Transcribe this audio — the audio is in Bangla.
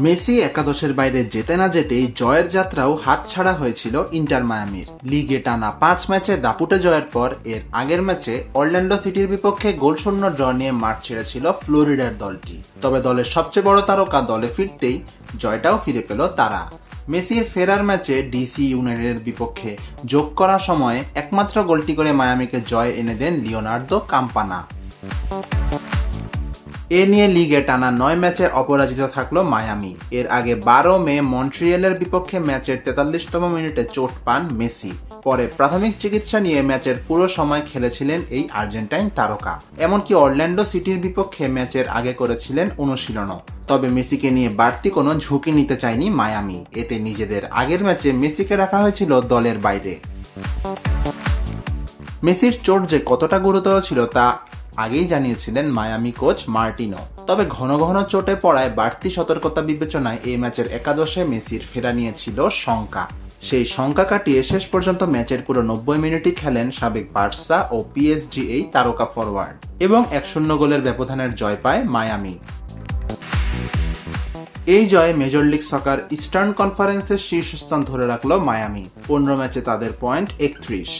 মেসি একাদশের বাইরে যেতে না যেতেই জয়ের যাত্রাও হাতছাড়া হয়েছিল ইন্টার মায়ামির। লিগে টানা 5 ম্যাচে দাপুটে জয়ের পর এর আগের ম্যাচে অরল্যান্ডো সিটির বিপক্ষে গোলশূন্য ড্র নিয়ে মাঠ ছেড়েছিল ফ্লোরিডার দলটি। তবে দলের সবচেয়ে বড় তারকা দলে ফিরতেই জয়টাও ফিরে পেল তারা। মেসির ফেরার ম্যাচে ডিসি ইউনাইটেডের বিপক্ষে যোগ করার সময় একমাত্র গোলটি করে মায়ামিকে জয় এনে দেন লিওনার্দো কাম্পানা। এ নিয়ে লিগে টানা 9 ম্যাচে অপরাজিত থাকলো মায়ামি। এর আগে 12 মে মন্ট্রিয়েলের বিপক্ষে ম্যাচের 43তম মিনিটে চোট পান মেসি। পরে প্রাথমিক চিকিৎসা নিয়ে ম্যাচের পুরো সময় খেলেছিলেন এই আর্জেন্টাইন তারকা। এমনকি অরল্যান্ডো সিটির বিপক্ষে ম্যাচের আগে করেছিলেন অনুশীলনও। তবে মেসিকে নিয়ে বাড়তি কোনো ঝুঁকি নিতে চায়নি মায়ামি। এতে নিজেদের আগের ম্যাচে মেসিকে রাখা হয়েছিল দলের বাইরে। মেসির চোট যে কতটা গুরুতর ছিল তা আগেই জানিয়েছিলেন মায়ামি কোচ মার্টিনো। তবে ঘন ঘন চোটে পড়ায় বাড়তি সতর্কতা বিবেচনায় এই ম্যাচের একাদশে মেসির ফেরা নিয়েছিল শঙ্কা। সেই শঙ্কা কাটিয়ে শেষ পর্যন্ত ম্যাচের পুরো 90 মিনিটই খেলেন সাবেক বার্সা ও পিএসজি এই তারকা ফরওয়ার্ড এবং 1-0 গোলের ব্যবধানের জয় পায় মায়ামি। এই জয়ে মেজর লিগ সকার ইস্টার্ন কনফারেন্সের শীর্ষস্থান ধরে রাখল মায়ামি। 15 ম্যাচে তাদের পয়েন্ট 31।